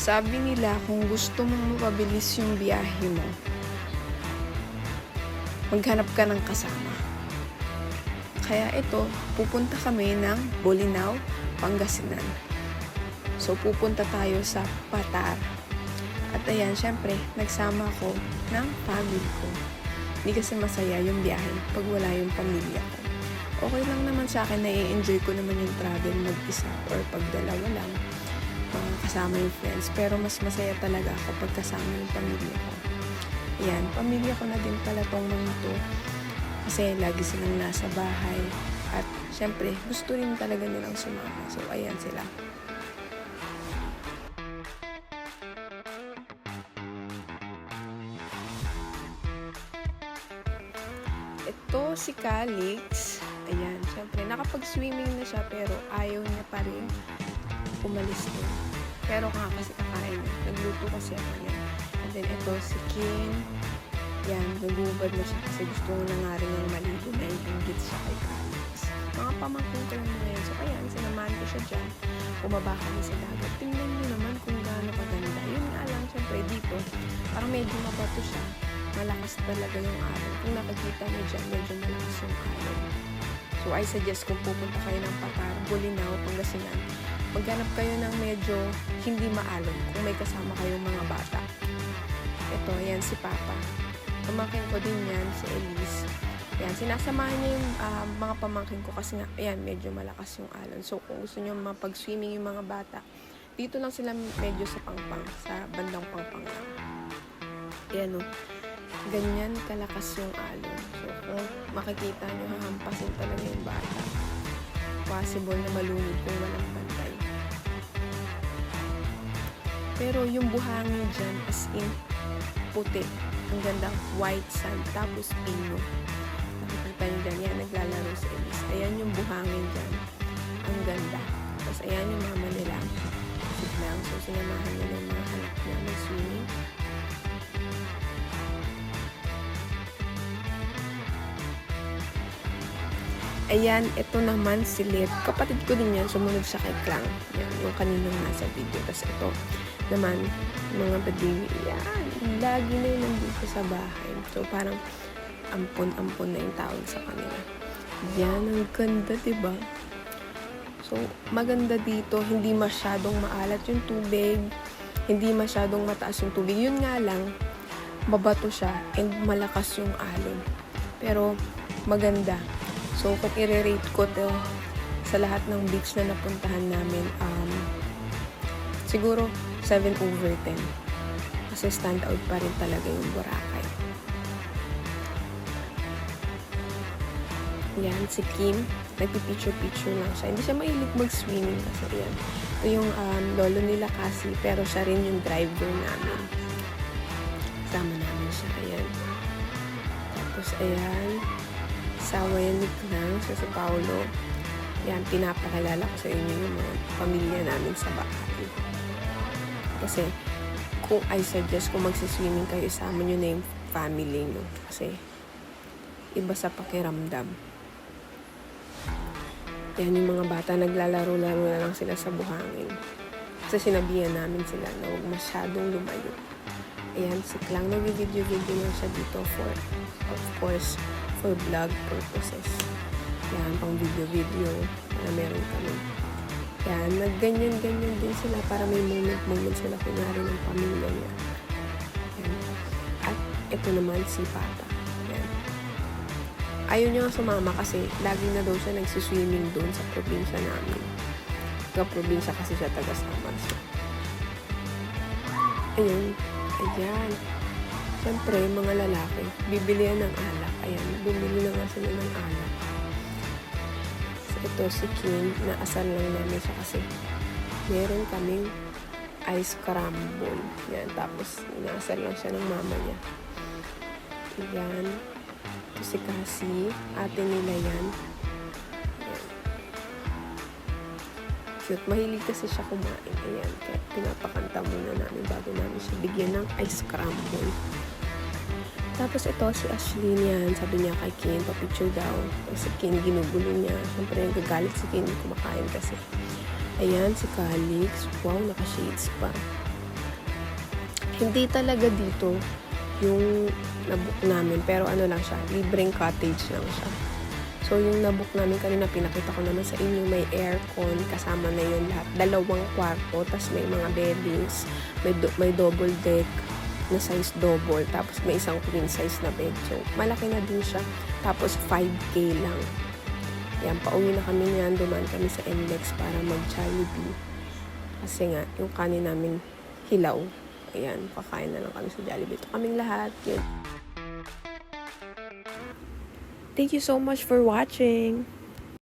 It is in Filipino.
Sabi nila kung gusto mong mapabilis yung biyahe mo, maghanap ka ng kasama. Kaya ito, pupunta kami ng Bolinao, Pangasinan. So, pupunta tayo sa Patar. At ayan, syempre, nagsama ko ng family ko. Hindi kasi masaya yung biyahe pag wala yung pamilya ko. Okay lang naman sa akin na i-enjoy ko naman yung travel mag-isa or pag dalawa lang, kasama yung friends. Pero mas masaya talaga ako pag kasama yung pamilya ko. Ayan, pamilya ko na din pala tong mga to. Kasi lagi silang nasa bahay. At syempre, gusto rin talaga nilang sumama. So, ayan sila. Ito si Calix. Ayan, syempre, nakapag-swimming na siya pero ayaw niya pa rin umalis na. Pero kasi kakain niya. Nagluto kasi ako niya. And then, ito si Kim. Yan, nagubad na siya kasi gusto ko na nga rin ng maligo na inggit siya kay Calix. Mga pamangkin ko lang ngayon. So, ayan, sinamahan ko siya dyan. Bumaba kami sa dagat. Tingnan niyo naman kung gaano kaganda. Yun nga lang, syempre, dito, parang medyo mabato siya. Malakas talaga yung alon. Kung nakikita niyo dyan, medyo malakas yung alon. So, I suggest kung pupunta kayo ng Patar, Bolinao, Pangasinan, maghanap kayo ng medyo hindi maalon kung may kasama kayong mga bata. Ito, ayan si Papa. Pamangkin ko din yan, si Elise. Ayan, sinasamahan niya yung mga pamangkin ko kasi nga, ayan, medyo malakas yung alon. So, kung gusto niyo mapag-swimming yung mga bata, dito lang sila medyo sa Pangpang, sa bandang Pangpang lang. Ayan o. Ganyan kalakas yung alon. So, kung makikita nyo, hahampasin talaga yung bata. Possible na malunod kung walang bantay. Pero yung buhangin dyan, as in, puti. Ang gandang white sand, tapos pino. Nakikita nyo dyan, yan, naglalaro si Elise. Ayan yung buhangin dyan. Ang ganda. Tapos ayan yung mama nila. Siglang. So, sinamahan nila yung mga anak niya mag-swimming. Ayan, ito naman si Lip. Kapatid ko din yan, sumunod siya kay Klang. Yan, yung kaninang nasa video. Tapos ito naman, mga badiwi. Yan, lagi na yun nandito sa bahay. So, parang ampon-ampon na yung tawag sa kanila. Yan, ang ganda, diba? So, maganda dito. Hindi masyadong maalat yung tubig. Hindi masyadong mataas yung tubig. Yun nga lang, mabato siya and malakas yung alon. Pero, maganda. So, kung i-rate ko to sa lahat ng beach na napuntahan namin, siguro 7/10. Kasi stand out pa rin talaga yung Boracay. Yan, si Kim, nagpipicture-picture lang siya. Hindi siya mahilig mag-swimming kasi yan. Ito yung lolo nila kasi, pero siya rin yung driver namin. Sama namin siya. Ayan. Tapos, ayan. Sawa yan ni Klang, si Paulo. Yan, pinapakilala ko sa inyo yung mga pamilya namin sa bahay. Kasi, kung I suggest kung magsiswimming kayo, isama nyo na yung family nyo. Kasi, iba sa pakiramdam. Yan, yung mga bata, naglalaro-laro na lang sila sa buhangin. Kasi sinabihan namin sila na huwag masyadong lumayo. Ayan, si Klang, nag-video-video na siya dito for, of course, for vlog purposes. Yan, pang video-video na meron kami. Yan, nagganyan-ganyan din sila para may moment sila kunyari ng pamilya niya. Yan. At ito naman si Papa. Yan. Ayaw niya sumama kasi lagi na daw siya nagsiswimming doon sa probinsya namin. Probinsya kasi siya taga-Samar. Ayun. Ayan. Siyempre, mga lalaki, bibili yan ng alak. Ayan, bumili na nga sila ng alak. So, ito si Kim, naasal lang namin siya kasi meron kaming ice crumble. Yan, tapos inaasal lang siya ng mama niya. Ayan. Ito si Cassie, ate nila yan. Ayan. Cute. Mahilig kasi siya kumain. Ayan, kaya pinapakanta muna namin bago namin siya bigyan ng ice crumble. Tapos ito, si Ashley niyan, sabi niya kay Ken, papicture daw. Tapos si Ken, ginugulo niya. Siyempre, nagagalit si Ken, kumakain kasi. Ayan, si Calix. Wow, naka-shades pa. Hindi talaga dito yung nabook namin, pero ano lang siya, libreng cottage lang siya. So, yung nabook namin kanina, pinakita ko naman sa inyo, may aircon, kasama na yun lahat. 2 kwarto, tas may mga beddings, may double deck na size double, tapos may isang queen size na bed. So, malaki na din siya. Tapos, 5K lang. Yan, pauwi na kami niyan, dumaan kami sa NLEX para mag-Jollibee. Kasi nga, yung kanin namin hilaw. Ayan, kakain na lang kami sa Jollibee. Ito kaming lahat. Yun. Thank you so much for watching.